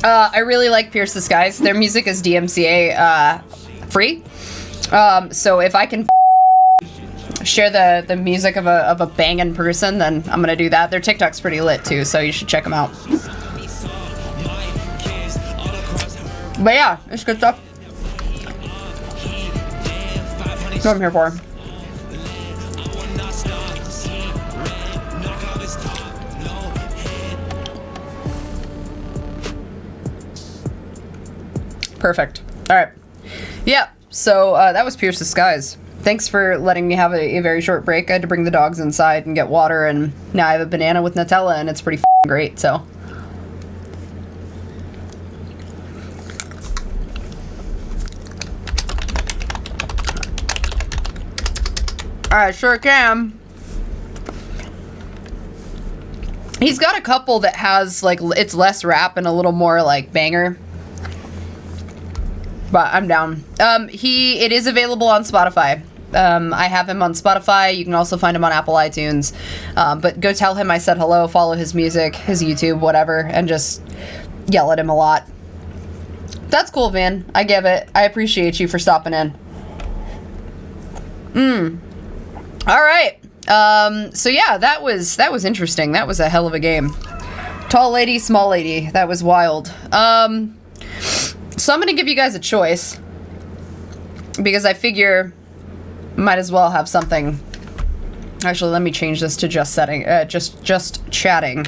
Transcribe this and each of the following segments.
I really like Pierce the Skies. Their music is DMCA free. So if I can share the music of a banging person, then I'm gonna do that. Their TikTok's pretty lit too, so you should check them out. But yeah, it's good stuff. That's what I'm here for. Perfect. All right. Yeah, so that was Pierce the Skies. Thanks for letting me have a very short break. I had to bring the dogs inside and get water, and now I have a banana with Nutella, and it's pretty great, so. I sure can. He's got a couple that has, like, it's less rap and a little more, like, banger. But I'm down. It is available on Spotify. I have him on Spotify. You can also find him on Apple iTunes. But go tell him I said hello, follow his music, his YouTube, whatever, and just yell at him a lot. That's cool, Van. I give it. I appreciate you for stopping in. All right. So yeah, that was interesting. That was a hell of a game. Tall lady, small lady. That was wild. So I'm gonna give you guys a choice because I figure might as well have something. Actually, let me change this to just chatting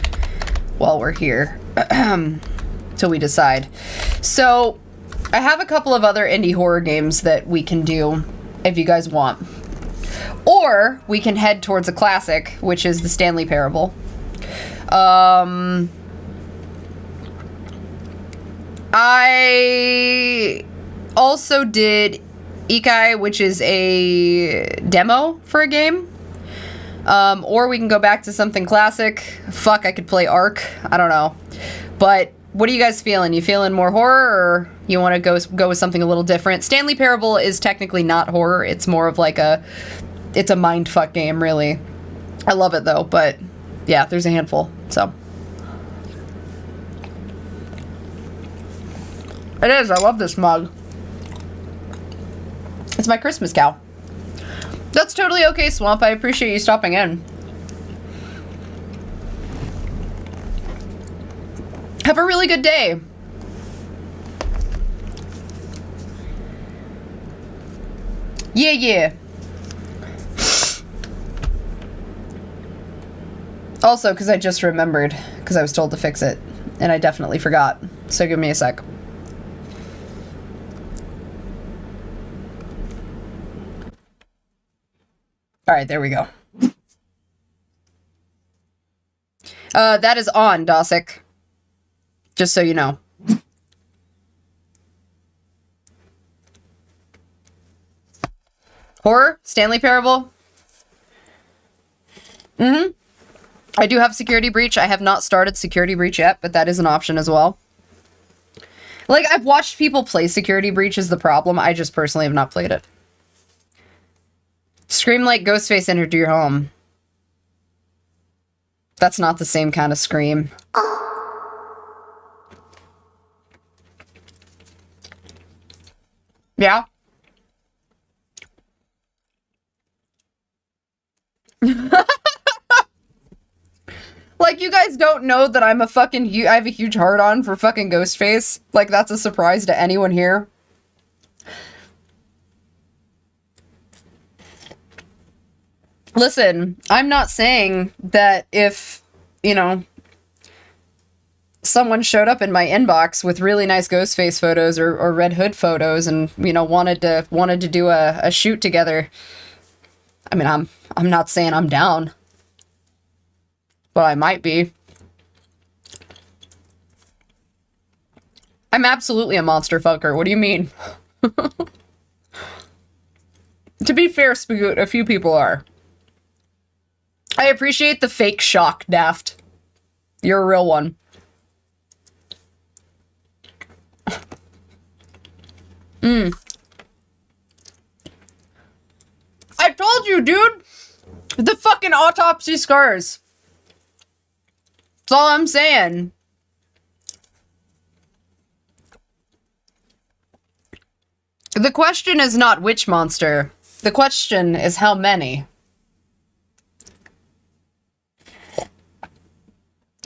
while we're here till we decide. So I have a couple of other indie horror games that we can do if you guys want. Or we can head towards a classic, which is the Stanley Parable. I also did Ikai, which is a demo for a game. Or we can go back to something classic. Fuck, I could play Ark. I don't know. But what are you guys feeling? You feeling more horror, or you want to go with something a little different? Stanley Parable is technically not horror. It's more of like it's a mindfuck game, really. I love it, though. But yeah, there's a handful, so. It is. I love this mug. It's my Christmas cow. That's totally okay, Swamp. I appreciate you stopping in. Have a really good day. Yeah. Also, because I just remembered, because I was told to fix it, and I definitely forgot. So give me a sec. All right, there we go. That is on, Dosik. Just so you know. Horror? Stanley Parable? I do have Security Breach. I have not started Security Breach yet, but that is an option as well. Like, I've watched people play Security Breach is the problem. I just personally have not played it. Scream like Ghostface entered your home. That's not the same kind of scream. Yeah? Like, you guys don't know that I'm a fucking... I have a huge hard-on for fucking Ghostface. Like, that's a surprise to anyone here. Listen, I'm not saying that if, you know, someone showed up in my inbox with really nice Ghostface photos or Red Hood photos and, you know, wanted to do a shoot together. I mean, I'm not saying I'm down. But I might be. I'm absolutely a monster fucker. What do you mean? To be fair, Spagoot, a few people are. I appreciate the fake shock, Daft. You're a real one. I told you, dude! The fucking autopsy scars. That's all I'm saying. The question is not which monster. The question is how many.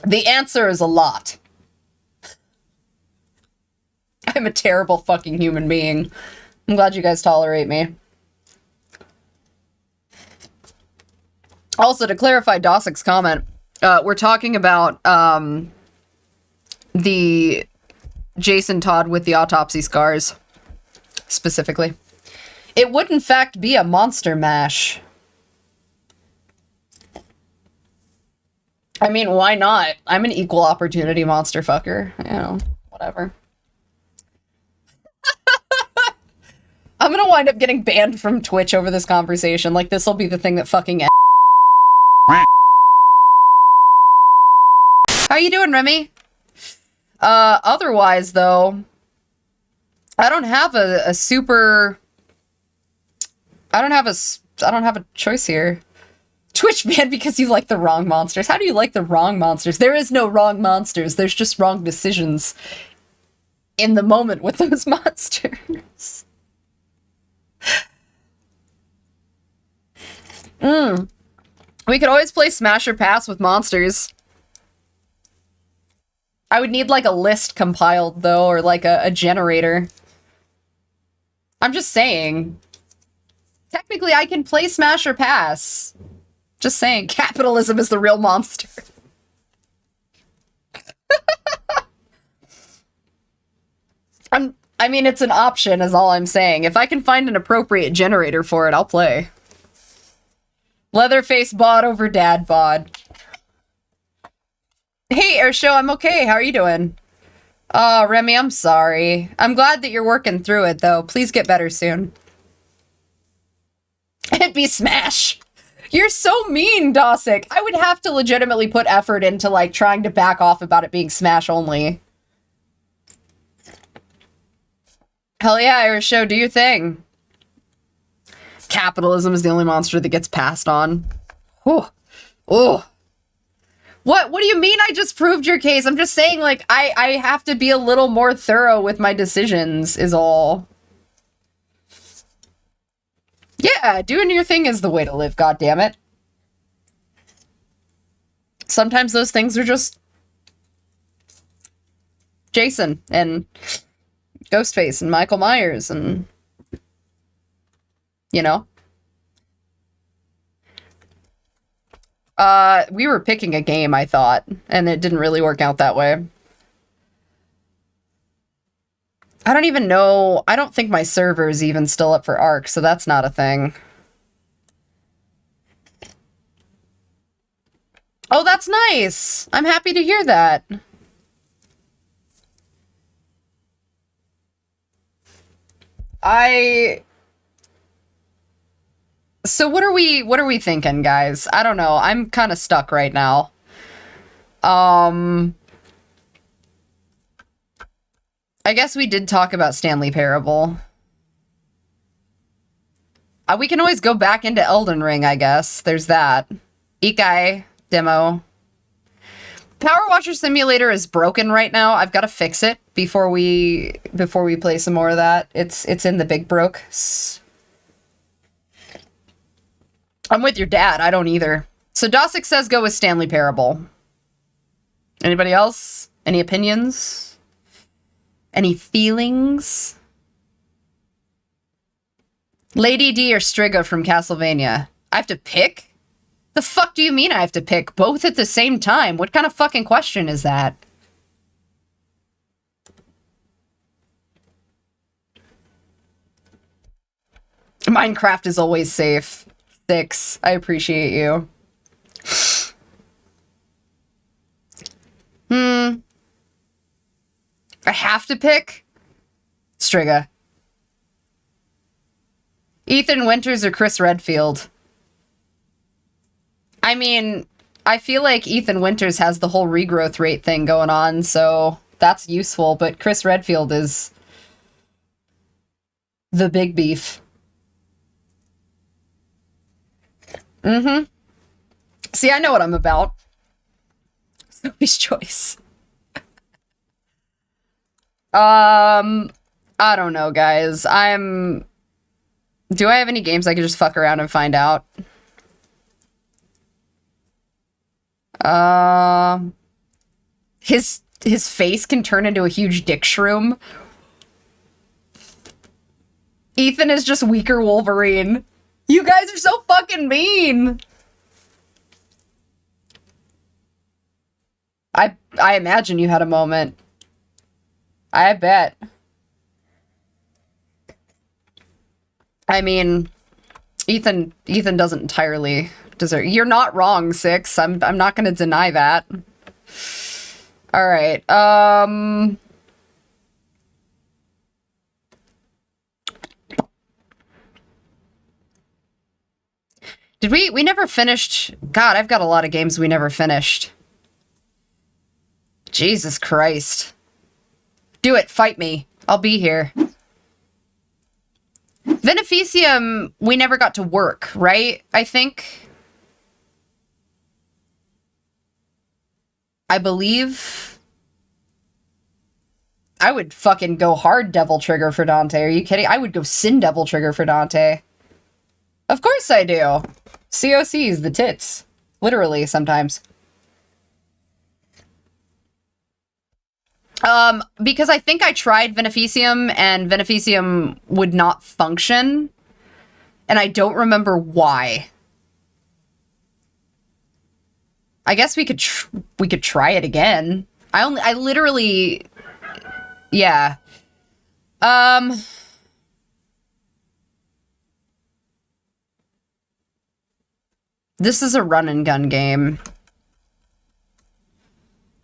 The answer is a lot. I'm a terrible fucking human being. I'm glad you guys tolerate me. Also, to clarify Dosik's comment, we're talking about the Jason Todd with the autopsy scars, specifically. It would, in fact, be a monster mash. I mean, why not? I'm an equal opportunity monster fucker. You know, whatever. I'm gonna wind up getting banned from Twitch over this conversation. Like, this'll be the thing that fucking How you doing, Remy? Otherwise, though, I don't have a super... I don't have a choice here. Twitch ban because you like the wrong monsters. How do you like the wrong monsters? There is no wrong monsters. There's just wrong decisions in the moment with those monsters. We could always play Smash or Pass with monsters. I would need, like, a list compiled, though, or, like, a generator. I'm just saying. Technically, I can play Smash or Pass. Just saying, capitalism is the real monster. I mean, it's an option, is all I'm saying. If I can find an appropriate generator for it, I'll play. Leatherface bod over dad bod. Hey, Airshow, I'm okay. How are you doing? Oh, Remy, I'm sorry. I'm glad that you're working through it, though. Please get better soon. It'd be Smash. You're so mean, Dosik. I would have to legitimately put effort into, like, trying to back off about it being Smash only. Hell yeah, Airshow, do your thing. Capitalism is the only monster that gets passed on. Oh. Oh. What do you mean I just proved your case? I'm just saying, like, I have to be a little more thorough with my decisions, is all. Yeah, doing your thing is the way to live, goddammit. Sometimes those things are just Jason and Ghostface and Michael Myers and, you know. We were picking a game, I thought, and it didn't really work out that way. I don't even know. I don't think my server is even still up for Ark, so that's not a thing. Oh, that's nice! I'm happy to hear that. So what are we thinking, guys? I don't know. I'm kind of stuck right now. I guess we did talk about Stanley Parable. We can always go back into Elden Ring, I guess. There's that. Ikai demo. Power Washer Simulator is broken right now. I've got to fix it before we play some more of that. It's in the big broke. I'm with your dad. I don't either. So Dosik says go with Stanley Parable. Anybody else? Any opinions? Any feelings? Lady D or Striga from Castlevania? I have to pick? The fuck do you mean I have to pick? Both at the same time? What kind of fucking question is that? Minecraft is always safe. 6. I appreciate you. I have to pick? Striga. Ethan Winters or Chris Redfield? I mean, I feel like Ethan Winters has the whole regrowth rate thing going on, so that's useful, but Chris Redfield is the big beef. See, I know what I'm about. Sophie's choice. I don't know, guys. Do I have any games I could just fuck around and find out? His face can turn into a huge dick shroom. Ethan is just weaker Wolverine. You guys are so fucking mean. I imagine you had a moment. I bet. I mean, Ethan doesn't entirely deserve. You're not wrong, Six. I'm not going to deny that. All right. Did we never finished? God, I've got a lot of games we never finished. Jesus Christ. Do it. Fight me. I'll be here. Beneficium, we never got to work, right? I think. I believe. I would fucking go hard Devil Trigger for Dante. Are you kidding? I would go Sin Devil Trigger for Dante. Of course I do. COC's the tits. Literally, sometimes. Because I think I tried Beneficium, and Beneficium would not function. And I don't remember why. I guess we could try it again. I literally... Yeah. This is a run and gun game.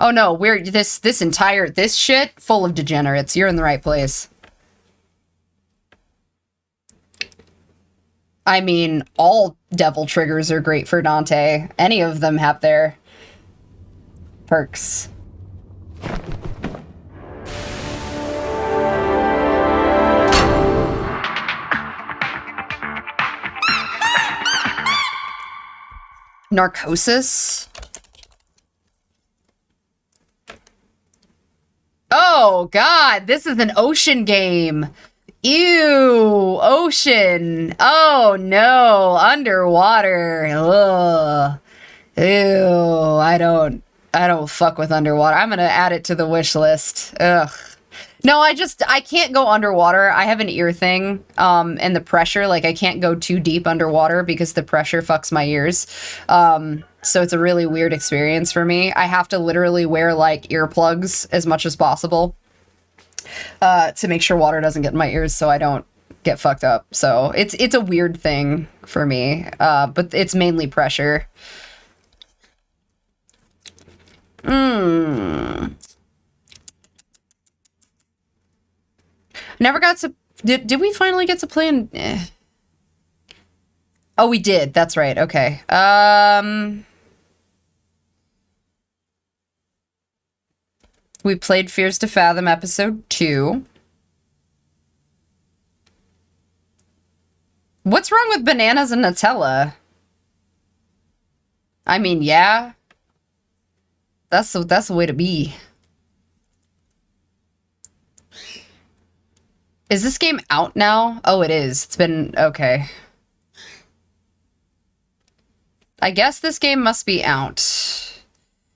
Oh no, we're this shit full of degenerates. You're in the right place. I mean, all devil triggers are great for Dante. Any of them have their perks. Narcosis? Oh, God, this is an ocean game. Ew, ocean. Oh, no, underwater. Ugh. Ew, I don't fuck with underwater. I'm gonna add it to the wish list. Ugh. No, I can't go underwater. I have an ear thing, and the pressure, like, I can't go too deep underwater because the pressure fucks my ears. So it's a really weird experience for me. I have to literally wear, like, earplugs as much as possible, to make sure water doesn't get in my ears so I don't get fucked up. So it's a weird thing for me, but it's mainly pressure. Never got to... Did we finally get to play in... Oh, we did. That's right. Okay. We played Fears to Fathom episode 2. What's wrong with bananas and Nutella? I mean, yeah. That's the way to be. Is this game out now? Oh, it is. It's been... Okay. I guess this game must be out.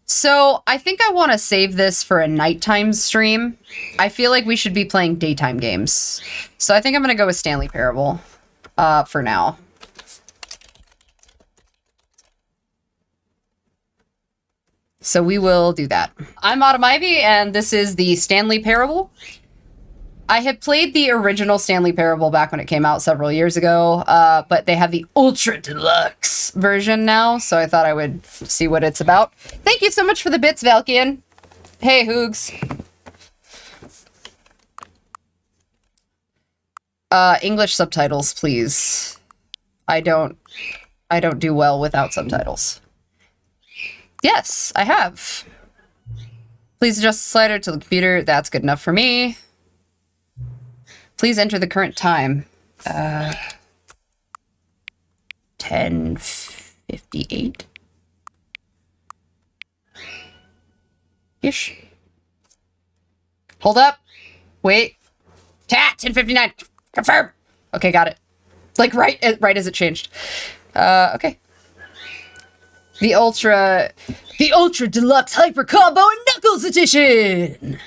So, I think I want to save this for a nighttime stream. I feel like we should be playing daytime games. So I think I'm going to go with Stanley Parable for now. So we will do that. I'm Autumn Ivy, and this is the Stanley Parable. I had played the original Stanley Parable back when it came out several years ago, but they have the Ultra Deluxe version now, so I thought I would see what it's about. Thank you so much for the bits, Valkian. Hey, Hoogs. English subtitles, please. I don't do well without subtitles. Yes, I have. Please adjust the slider to the computer. That's good enough for me. Please enter the current time. 10:58. Ish. Hold up. Wait. Cat 1059. Confirm. Okay, got it. Like right as it changed. Okay. The Ultra Deluxe Hyper Combo Knuckles Edition.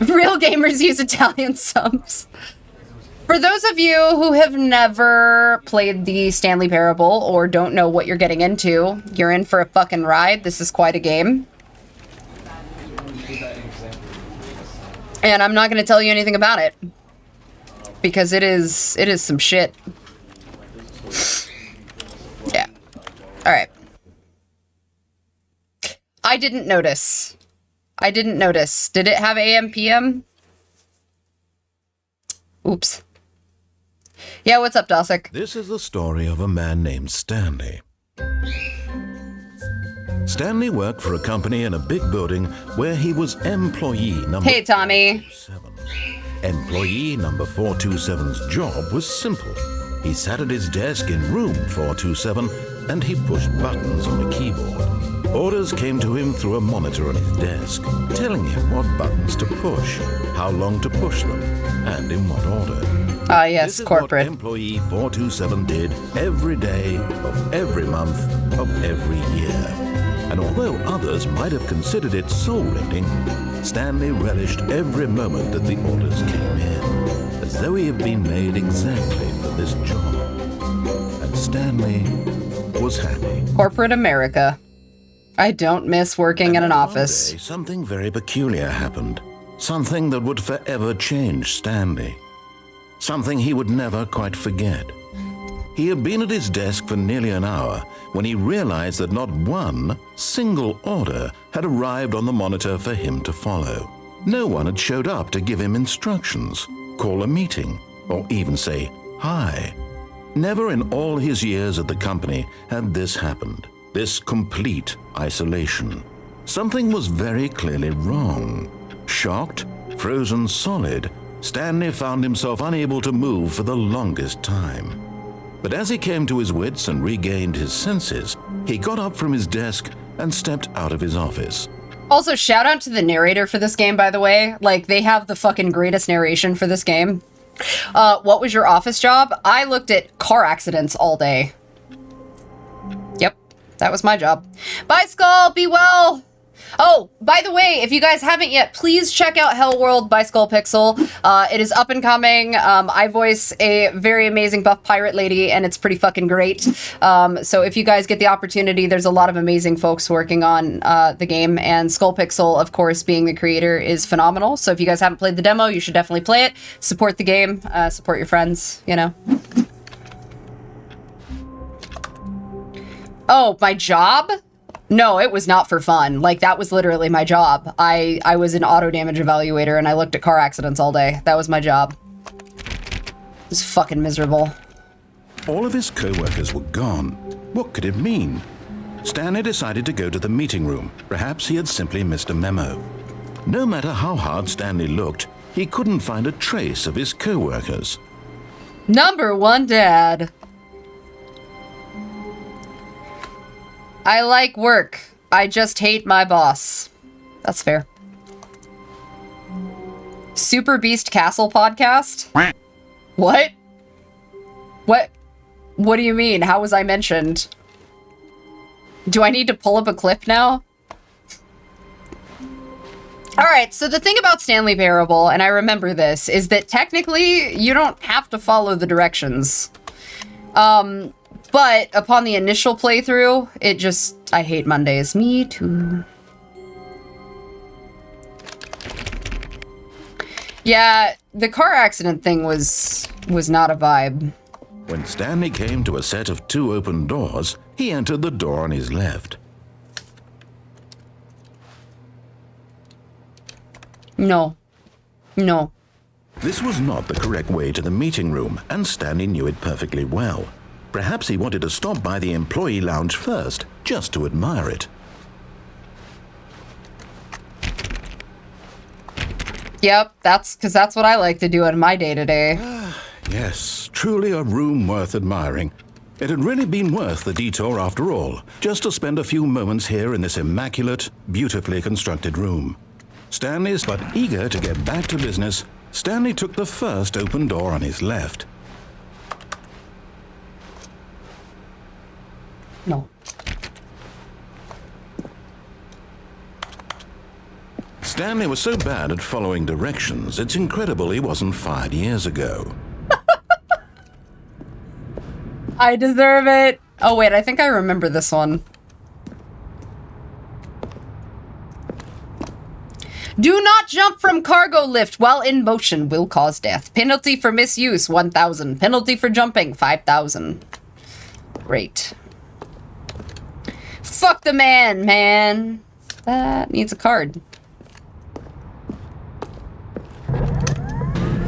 Real gamers use Italian subs. For those of you who have never played the Stanley Parable or don't know what you're getting into, you're in for a fucking ride. This is quite a game. And I'm not going to tell you anything about it. Because it is some shit. Yeah. Alright. I didn't notice. Did it have AM, PM? Oops. Yeah, what's up, Dosik? This is the story of a man named Stanley. Stanley worked for a company in a big building where he was employee number... Hey, Tommy. 7. Employee number 427's job was simple. He sat at his desk in room 427 and he pushed buttons on a keyboard. Orders came to him through a monitor on his desk, telling him what buttons to push, how long to push them, and in what order. Ah, yes, this is corporate. What employee 427 did every day of every month of every year. And although others might have considered it soul-rending, Stanley relished every moment that the orders came in, as though he had been made exactly for this job. And Stanley was happy. Corporate America. I don't miss working in an office. One day, something very peculiar happened. Something that would forever change Stanley. Something he would never quite forget. He had been at his desk for nearly an hour when he realized that not one single order had arrived on the monitor for him to follow. No one had showed up to give him instructions, call a meeting, or even say hi. Never in all his years at the company had this happened. This complete isolation. Something was very clearly wrong. Shocked, frozen solid, Stanley found himself unable to move for the longest time. But as he came to his wits and regained his senses, he got up from his desk and stepped out of his office. Also, shout out to the narrator for this game, by the way. Like, they have the fucking greatest narration for this game. What was your office job? I looked at car accidents all day. Yep, that was my job. Bye, Skull. Be well. Oh, by the way, if you guys haven't yet, please check out Hell World by Skull Pixel. It is up and coming. I voice a very amazing buff pirate lady, and it's pretty fucking great. So if you guys get the opportunity, there's a lot of amazing folks working on the game, and Skull Pixel, of course, being the creator, is phenomenal. So if you guys haven't played the demo, you should definitely play it. Support the game. Support your friends, you know. Oh, my job? No, it was not for fun. Like, that was literally my job. I was an auto damage evaluator and I looked at car accidents all day. That was my job. It was fucking miserable. All of his co-workers were gone. What could it mean? Stanley decided to go to the meeting room. Perhaps he had simply missed a memo. No matter how hard Stanley looked, he couldn't find a trace of his co-workers. Number one dad. I like work. I just hate my boss. That's fair. Super Beast Castle podcast? What? What do you mean? How was I mentioned? Do I need to pull up a clip now? Alright, so the thing about Stanley Parable, and I remember this, is that technically you don't have to follow the directions. But upon the initial playthrough, I hate Mondays. Me too. Yeah, the car accident thing was not a vibe. When Stanley came to a set of 2 open doors, he entered the door on his left. No. No. This was not the correct way to the meeting room, and Stanley knew it perfectly well. Perhaps he wanted to stop by the employee lounge first, just to admire it. Yep, that's what I like to do in my day-to-day. Yes, truly a room worth admiring. It had really been worth the detour after all, just to spend a few moments here in this immaculate, beautifully constructed room. Stanley's but eager to get back to business, Stanley took the first open door on his left. No. Stanley was so bad at following directions, it's incredible he wasn't fired years ago. I deserve it. Oh wait, I think I remember this one. Do not jump from cargo lift while in motion will cause death. Penalty for misuse, 1,000. Penalty for jumping, 5,000. Great. Fuck the man. That needs a card.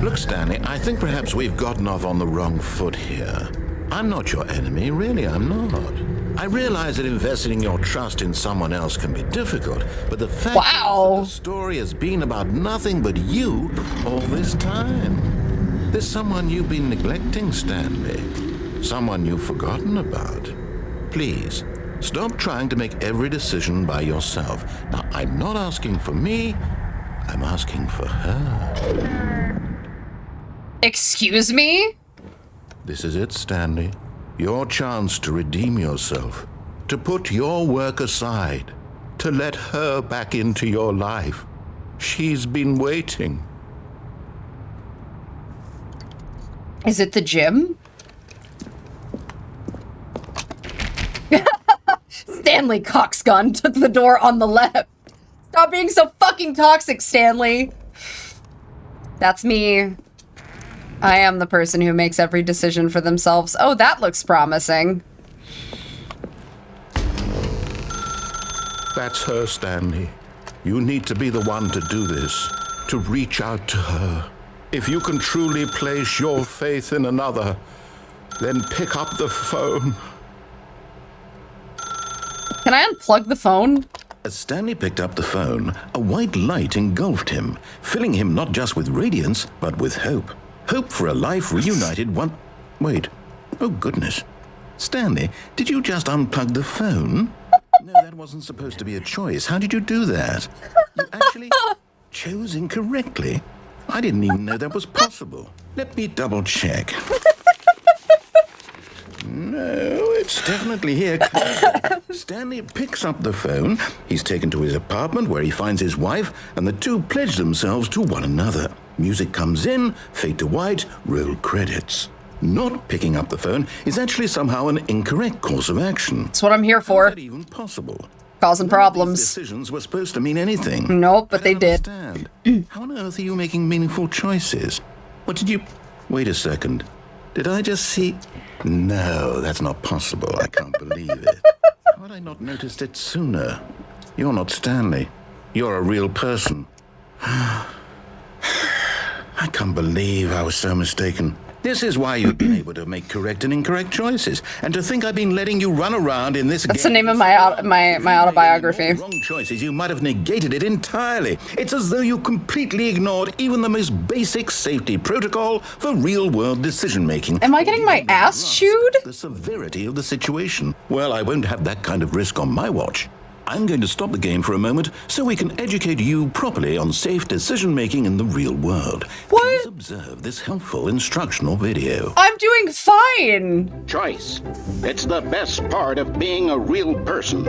Look, Stanley, I think perhaps we've gotten off on the wrong foot here. I'm not your enemy, really, I'm not. I realize that investing your trust in someone else can be difficult, but the fact is that the story has been about nothing but you all this time. There's someone you've been neglecting, Stanley. Someone you've forgotten about. Please, stop trying to make every decision by yourself. Now, I'm not asking for me, I'm asking for her. Excuse me? This is it, Stanley. Your chance to redeem yourself, to put your work aside, to let her back into your life. She's been waiting. Is it the gym? Stanley Coxgun took the door on the left. Stop being so fucking toxic, Stanley. That's me. I am the person who makes every decision for themselves. Oh, that looks promising. That's her, Stanley. You need to be the one to do this, to reach out to her. If you can truly place your faith in another, then pick up the phone. Can I unplug the phone? As Stanley picked up the phone, a white light engulfed him, filling him not just with radiance, but with hope. Hope for a life reunited one... Wait. Oh, goodness. Stanley, did you just unplug the phone? No, that wasn't supposed to be a choice. How did you do that? You actually chose incorrectly. I didn't even know that was possible. Let me double check. No, it's definitely here. Stanley picks up the phone. He's taken to his apartment where he finds his wife, and the two pledge themselves to one another. Music comes in, fade to white, roll credits. Not picking up the phone is actually somehow an incorrect course of action. That's what I'm here for. How is that even possible? Causing problems. These decisions were supposed to mean anything. Nope, but they did. How on earth are you making meaningful choices? What did you... Wait a second. Did I just see... No, that's not possible. I can't believe it. How had I not noticed it sooner? You're not Stanley. You're a real person. I can't believe I was so mistaken. This is why you've been able to make correct and incorrect choices. And to think I've been letting you run around in this That's the name of my autobiography. Wrong choices, you might have negated it entirely. It's as though you completely ignored even the most basic safety protocol for real-world decision-making. Am I getting my ass chewed? The severity of the situation. Well, I won't have that kind of risk on my watch. I'm going to stop the game for a moment so we can educate you properly on safe decision-making in the real world. What? Please observe this helpful instructional video. I'm doing fine. Choice. It's the best part of being a real person.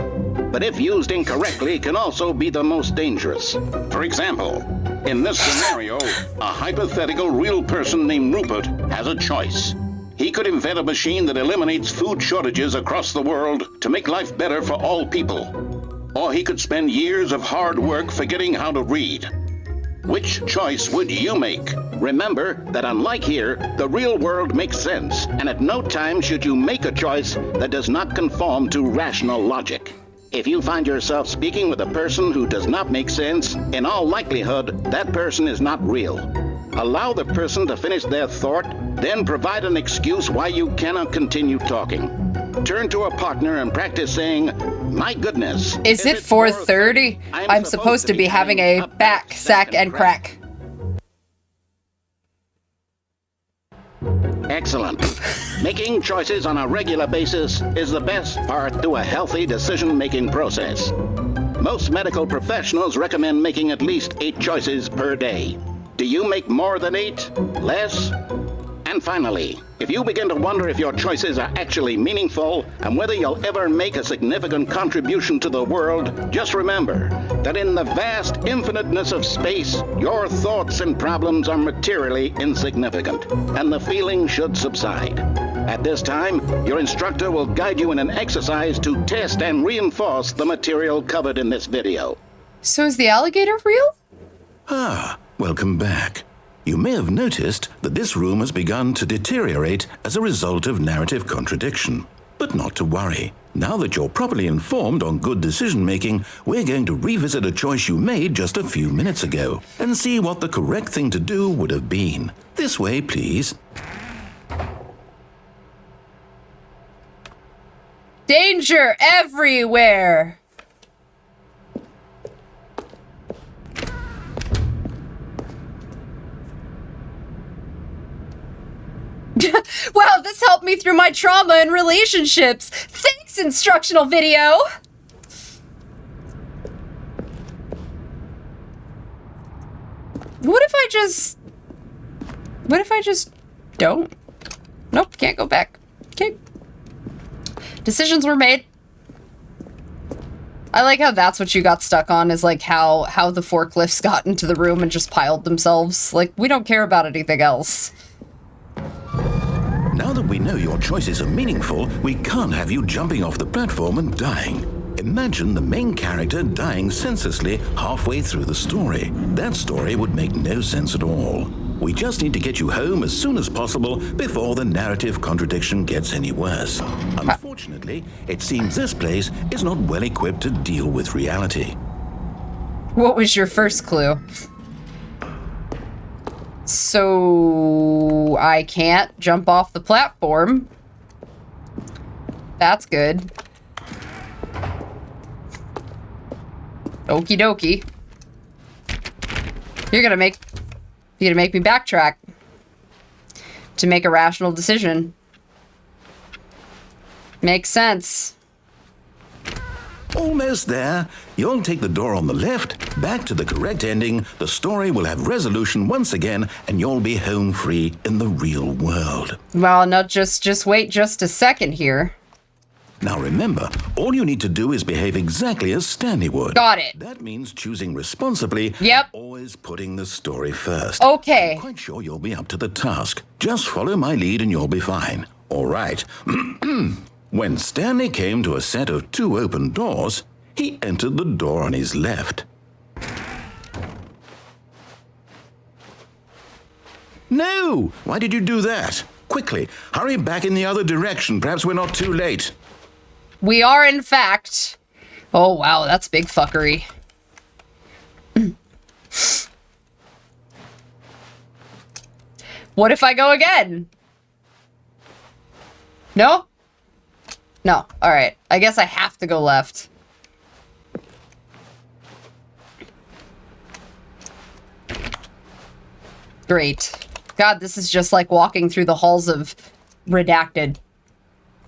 But if used incorrectly, can also be the most dangerous. For example, in this scenario, a hypothetical real person named Rupert has a choice. He could invent a machine that eliminates food shortages across the world to make life better for all people. Or he could spend years of hard work forgetting how to read. Which choice would you make? Remember that unlike here, the real world makes sense, and at no time should you make a choice that does not conform to rational logic. If you find yourself speaking with a person who does not make sense, in all likelihood, that person is not real. Allow the person to finish their thought, then provide an excuse why you cannot continue talking. Turn to a partner and practice saying, "My goodness." Is it 4:30? I'm supposed to be having a back, sack, and crack. Excellent. Making choices on a regular basis is the best part to a healthy decision-making process. Most medical professionals recommend making at least 8 choices per day. Do you make more than 8? Less? And finally, if you begin to wonder if your choices are actually meaningful and whether you'll ever make a significant contribution to the world, just remember that in the vast infiniteness of space, your thoughts and problems are materially insignificant, and the feeling should subside. At this time, your instructor will guide you in an exercise to test and reinforce the material covered in this video. So is the alligator real? Ah, welcome back. You may have noticed that this room has begun to deteriorate as a result of narrative contradiction. But not to worry. Now that you're properly informed on good decision-making, we're going to revisit a choice you made just a few minutes ago and see what the correct thing to do would have been. This way, please. Danger everywhere! Wow, this helped me through my trauma and relationships. Thanks, instructional video. What if I just don't? Nope, can't go back. Okay. Decisions were made. I like how that's what you got stuck on, is like how the forklifts got into the room and just piled themselves. Like, we don't care about anything else. Now that we know your choices are meaningful, we can't have you jumping off the platform and dying. Imagine the main character dying senselessly halfway through the story. That story would make no sense at all. We just need to get you home as soon as possible before the narrative contradiction gets any worse. Unfortunately, it seems this place is not well equipped to deal with reality. What was your first clue? So I can't jump off the platform. That's good. Okie dokie. You're gonna make me backtrack to make a rational decision. Makes sense. Almost there. You'll take the door on the left, back to the correct ending, the story will have resolution once again, and you'll be home free in the real world. Well, no, just wait just a second here. Now remember, all you need to do is behave exactly as Stanley would. Got it. That means choosing responsibly. Yep. Always putting the story first. Okay. I'm quite sure you'll be up to the task. Just follow my lead and you'll be fine. All right. When Stanley came to a set of 2 open doors, he entered the door on his left. No! Why did you do that? Quickly, hurry back in the other direction. Perhaps we're not too late. We are, in fact. Oh, wow, that's big fuckery. What if I go again? No? No. All right. I guess I have to go left. Great. God, this is just like walking through the halls of Redacted.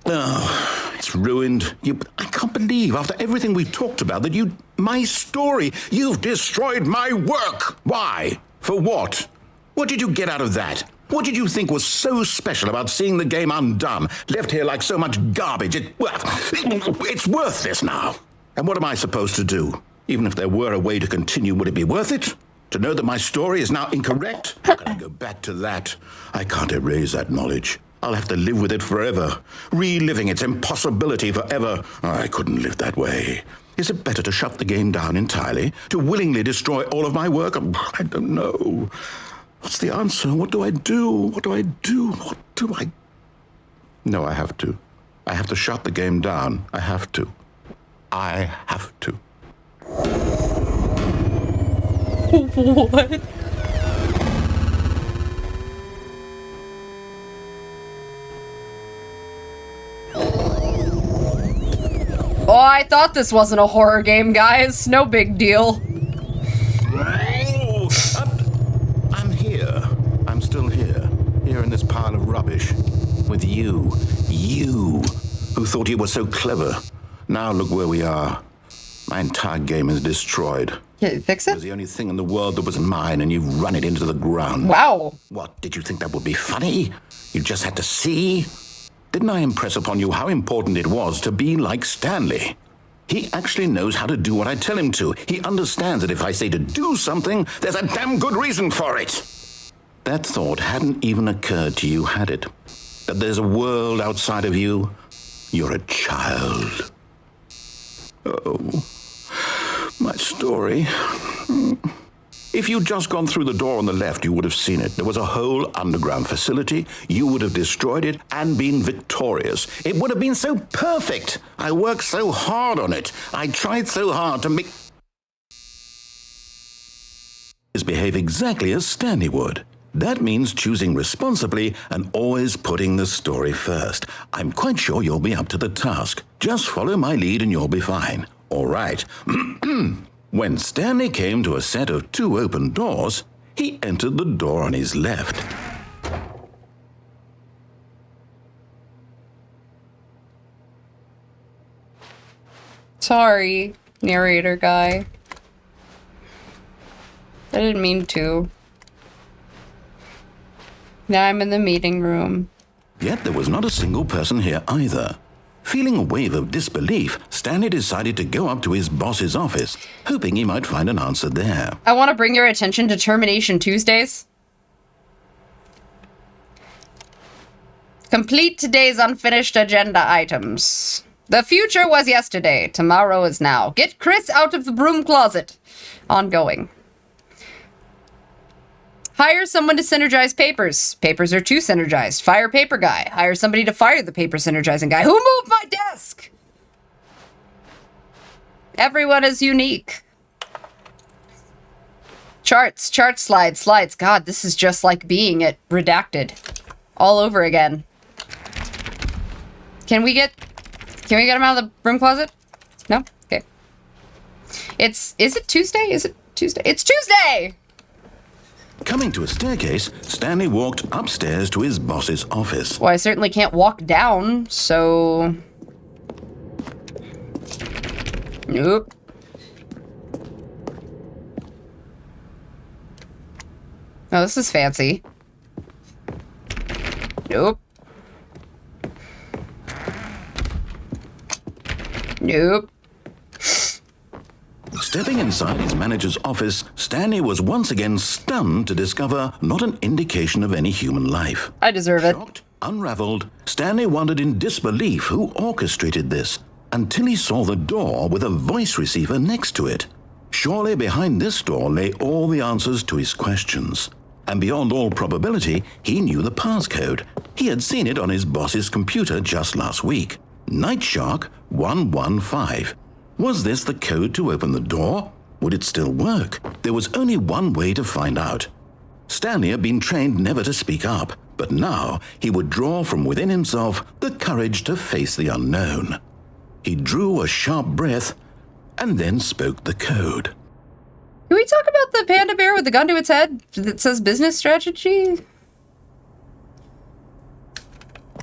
Oh, it's ruined. I can't believe, after everything we've talked about, that my story, you've destroyed my work. Why? For what? What did you get out of that? What did you think was so special about seeing the game undone, left here like so much garbage? It's worthless now. And what am I supposed to do? Even if there were a way to continue, would it be worth it? To know that my story is now incorrect? How can I go back to that? I can't erase that knowledge. I'll have to live with it forever, reliving its impossibility forever. I couldn't live that way. Is it better to shut the game down entirely? To willingly destroy all of my work? I don't know. What's the answer? What do I do? What do I do? What do I... No, I have to. I have to shut the game down. I have to. I have to. What? Oh, I thought this wasn't a horror game, guys. No big deal. I'm here. I'm still here. Here in this pile of rubbish. With you. You, who thought you were so clever. Now look where we are. My entire game is destroyed. Can you fix It it? was the only thing in the world that was mine, and you've run it into the ground. Wow. What, did you think that would be funny? You just had to see? Didn't I impress upon you how important it was to be like Stanley? He actually knows how to do what I tell him to. He understands that if I say to do something, there's a damn good reason for it. That thought hadn't even occurred to you, had it? That there's a world outside of you? You're a child. Oh, my story. If you'd just gone through the door on the left, you would have seen it. There was a whole underground facility. You would have destroyed it and been victorious. It would have been so perfect. I worked so hard on it. I tried so hard to make behave exactly as Stanley would. That means choosing responsibly and always putting the story first. I'm quite sure you'll be up to the task. Just follow my lead and you'll be fine. All right. When Stanley came to a set of 2 open doors, he entered the door on his left. Sorry, narrator guy. I didn't mean to. Now I'm in the meeting room. Yet there was not a single person here either. Feeling a wave of disbelief, Stanley decided to go up to his boss's office, hoping he might find an answer there. I want to bring your attention to Termination Tuesdays. Complete today's unfinished agenda items. The future was yesterday. Tomorrow is now. Get Chris out of the broom closet. Ongoing. Hire someone to synergize papers. Papers are too synergized. Fire paper guy. Hire somebody to fire the paper synergizing guy. Who moved my desk? Everyone is unique. Charts, slides. God, this is just like being at Redacted. All over again. Can we get him out of the broom closet? No? Okay. Is it Tuesday? Is it Tuesday? It's Tuesday! Coming to a staircase, Stanley walked upstairs to his boss's office. Well, I certainly can't walk down, so... Nope. Oh, this is fancy. Nope. Nope. Stepping inside his manager's office, Stanley was once again stunned to discover not an indication of any human life. I deserve it. Shocked, unraveled, Stanley wondered in disbelief who orchestrated this, until he saw the door with a voice receiver next to it. Surely behind this door lay all the answers to his questions. And beyond all probability, he knew the passcode. He had seen it on his boss's computer just last week. Nightshark 115. Was this the code to open the door? Would it still work? There was only one way to find out. Stanley had been trained never to speak up, but now he would draw from within himself the courage to face the unknown. He drew a sharp breath and then spoke the code. Can we talk about the panda bear with the gun to its head that says business strategy?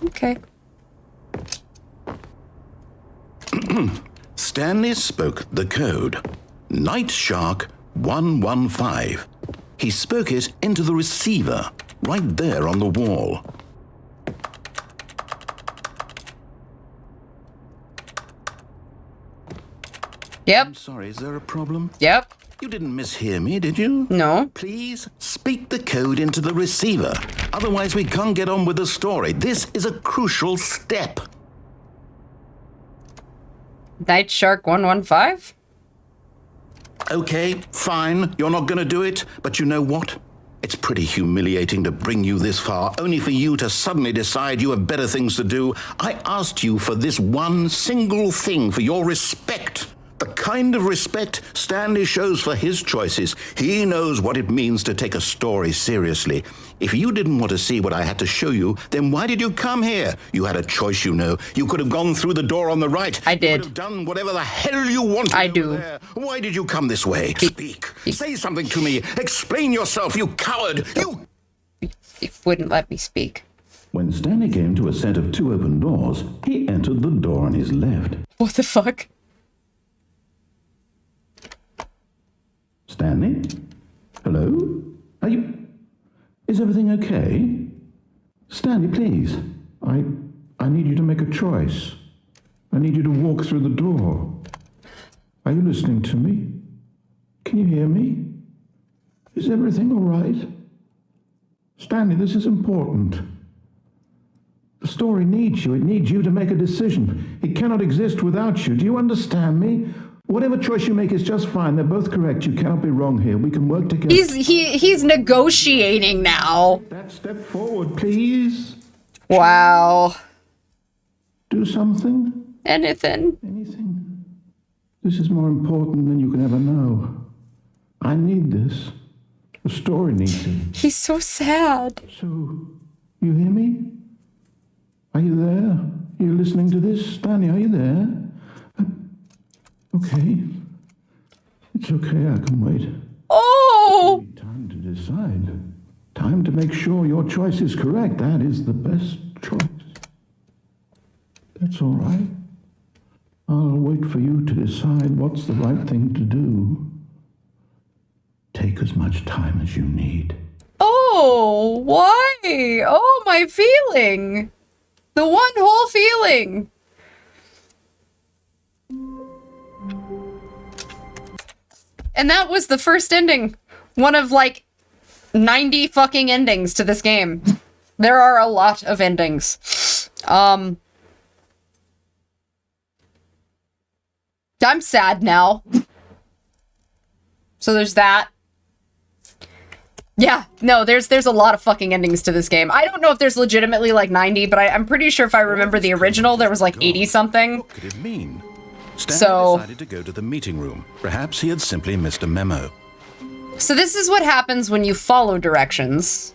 Okay. Stanley spoke the code. Nightshark 115. He spoke it into the receiver, right there on the wall. Yep. I'm sorry, is there a problem? Yep. You didn't mishear me, did you? No. Please speak the code into the receiver. Otherwise, we can't get on with the story. This is a crucial step. Night Shark 115? Okay, fine. You're not going to do it. But you know what? It's pretty humiliating to bring you this far, only for you to suddenly decide you have better things to do. I asked you for this one single thing, for your respect. The kind of respect Stanley shows for his choices. He knows what it means to take a story seriously. If you didn't want to see what I had to show you, then why did you come here? You had a choice, you know. You could have gone through the door on the right. I did. You could have done whatever the hell you wanted. I do. There. Why did you come this way? Speak. Say something to me. Explain yourself, you coward. You... It wouldn't let me speak. When Stanley came to a set of 2 open doors, he entered the door on his left. What the fuck? Stanley? Hello? Are you... Is everything okay? Stanley, please. I need you to make a choice. I need you to walk through the door. Are you listening to me? Can you hear me? Is everything all right? Stanley, this is important. The story needs you. It needs you to make a decision. It cannot exist without you. Do you understand me? Whatever choice you make is just fine. They're both correct. You cannot be wrong here. We can work together. He's negotiating now. That step forward, please. Wow. Do something. Anything. Anything. This is more important than you can ever know. I need this. The story needs it. He's so sad. So, you hear me? Are you there? You're listening to this? Stanley, are you there? Okay. It's okay, I can wait. Oh! Time to decide. Time to make sure your choice is correct. That is the best choice. That's all right. I'll wait for you to decide what's the right thing to do. Take as much time as you need. Oh, why? Oh, my feeling. The one whole feeling. And that was the first ending. One of like 90 fucking endings to this game. There are a lot of endings. I'm sad now. So there's that. Yeah, no, there's a lot of fucking endings to this game. I don't know if there's legitimately like 90, but I'm pretty sure if I remember the original, there was like 80 something. What could it mean? Stanley decided to go to the meeting room. Perhaps he had simply missed a memo. So this is what happens when you follow directions.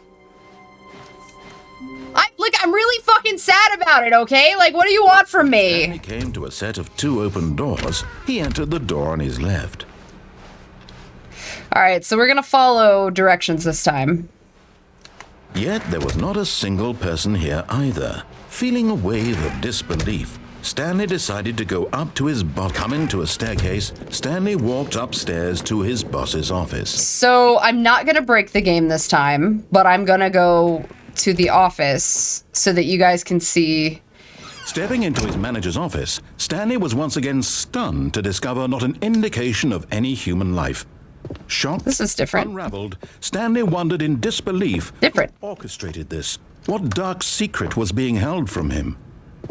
I'm really fucking sad about it, okay? Like, what do you want from me? Stanley came to a set of 2 open doors. He entered the door on his left. Alright, so we're gonna follow directions this time. Yet there was not a single person here either. Feeling a wave of disbelief, Stanley decided to go up to his boss. Coming to a staircase, Stanley walked upstairs to his boss's office. So I'm not gonna break the game this time, but I'm gonna go to the office so that you guys can see. Stepping into his manager's office, Stanley was once again stunned to discover not an indication of any human life. Shocked, This is different. unraveled, Stanley wondered in disbelief Different. what orchestrated this. What dark secret was being held from him?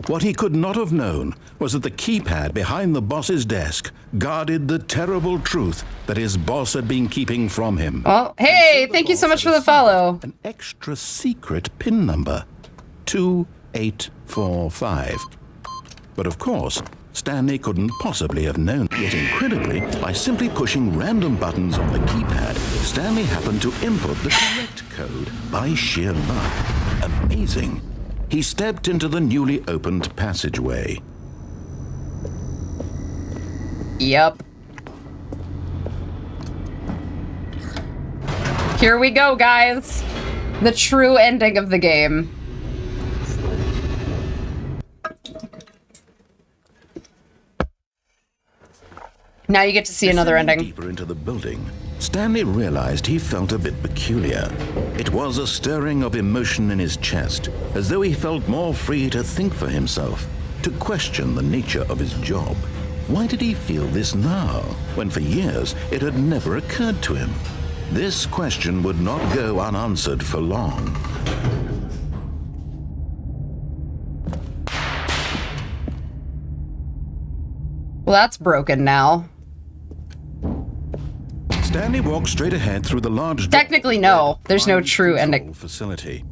What he could not have known was that the keypad behind the boss's desk guarded the terrible truth that his boss had been keeping from him. Oh, hey, thank you so much for the follow. An extra secret PIN number, 2845. But of course, Stanley couldn't possibly have known. Yet incredibly, by simply pushing random buttons on the keypad, Stanley happened to input the correct code by sheer luck. Amazing. He stepped into the newly opened passageway. Yep. Here we go, guys. The true ending of the game. Now you get to see another ending. Deeper into the building, Stanley realized he felt a bit peculiar. It was a stirring of emotion in his chest, as though he felt more free to think for himself, to question the nature of his job. Why did he feel this now, when for years it had never occurred to him? This question would not go unanswered for long. Well, that's broken now. Stanley walked straight ahead through the large... Technically, no. There's no true ending. ...facility.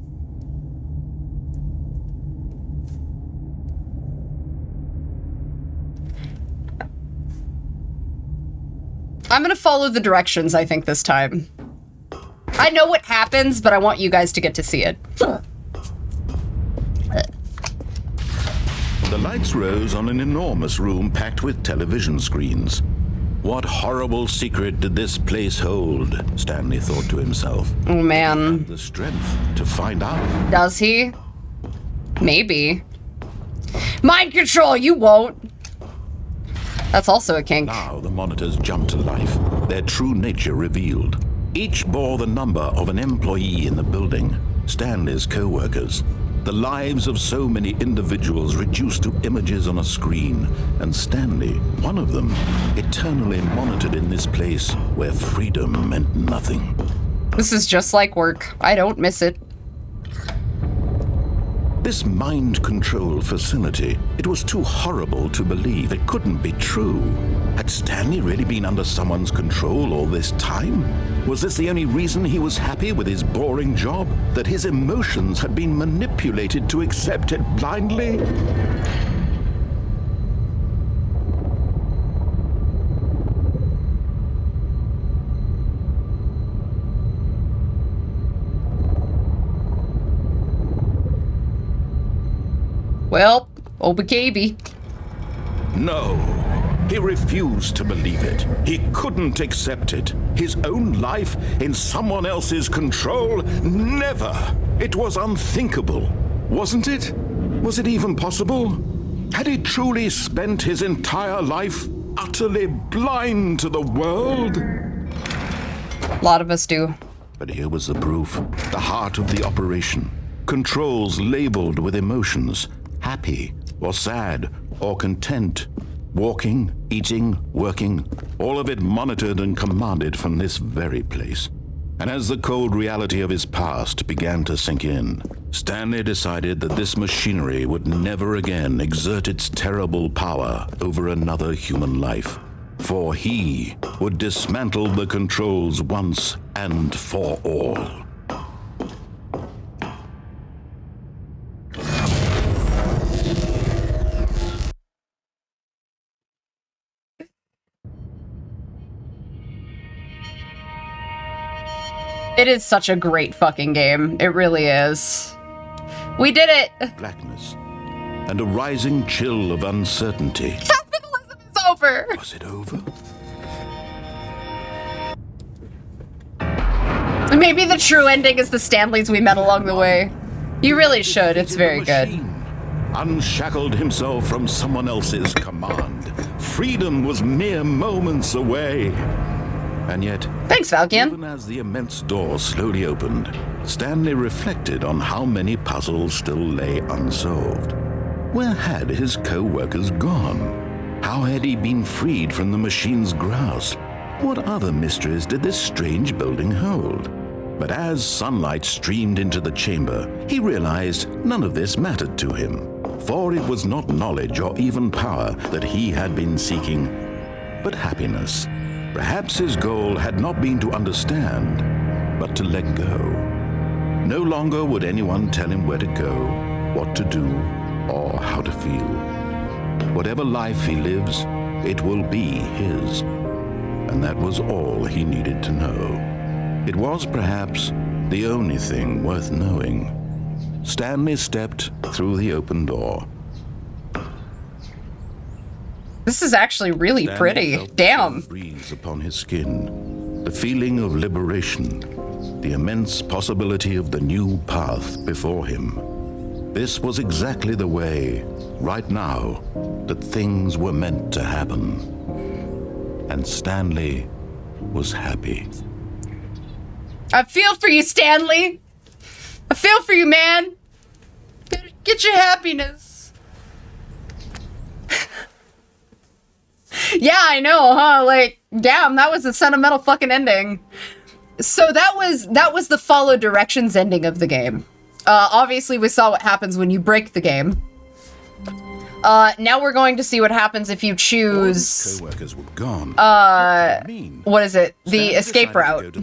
I'm gonna follow the directions, I think, this time. I know what happens, but I want you guys to get to see it. The lights rose on an enormous room packed with television screens. What horrible secret did this place hold? Stanley thought to himself. Oh, man. The strength to find out. Does he? Maybe. Mind control, you won't. That's also a kink. Now the monitors jumped to life, their true nature revealed. Each bore the number of an employee in the building, Stanley's co-workers. The lives of so many individuals reduced to images on a screen, and Stanley, one of them, eternally monitored in this place where freedom meant nothing. This is just like work. I don't miss it. This mind control facility, it was too horrible to believe. It couldn't be true. Had Stanley really been under someone's control all this time? Was this the only reason he was happy with his boring job? That his emotions had been manipulated to accept it blindly? Well, OBKB. No. He refused to believe it. He couldn't accept it. His own life in someone else's control? Never! It was unthinkable. Wasn't it? Was it even possible? Had he truly spent his entire life utterly blind to the world? A lot of us do. But here was the proof. The heart of the operation. Controls labeled with emotions. Happy, or sad, or content. Walking, eating, working, all of it monitored and commanded from this very place. And as the cold reality of his past began to sink in, Stanley decided that this machinery would never again exert its terrible power over another human life. For he would dismantle the controls once and for all. It is such a great fucking game. It really is. We did it! Blackness and a rising chill of uncertainty. Capitalism is over! Was it over? Maybe the true ending is the Stanleys we met along the way. You really should. It's very good. Unshackled himself from someone else's command. Freedom was mere moments away. And yet, thanks, Valkian. Even as the immense door slowly opened, Stanley reflected on how many puzzles still lay unsolved. Where had his co-workers gone? How had he been freed from the machine's grasp? What other mysteries did this strange building hold? But as sunlight streamed into the chamber, he realized none of this mattered to him. For it was not knowledge or even power that he had been seeking, but happiness. Perhaps his goal had not been to understand, but to let go. No longer would anyone tell him where to go, what to do, or how to feel. Whatever life he lives, it will be his. And that was all he needed to know. It was perhaps the only thing worth knowing. Stanley stepped through the open door. This is actually really pretty. Damn. The breeze upon his skin, the feeling of liberation, the immense possibility of the new path before him. This was exactly the way, right now, that things were meant to happen. And Stanley was happy. I feel for you, Stanley. I feel for you, man. Get your happiness. Yeah, I know, huh? Like, damn, that was a sentimental fucking ending. So that was the follow directions ending of the game. Obviously, we saw what happens when you break the game. Now we're going to see what happens if you choose... Co-workers were gone. What is it? The escape route.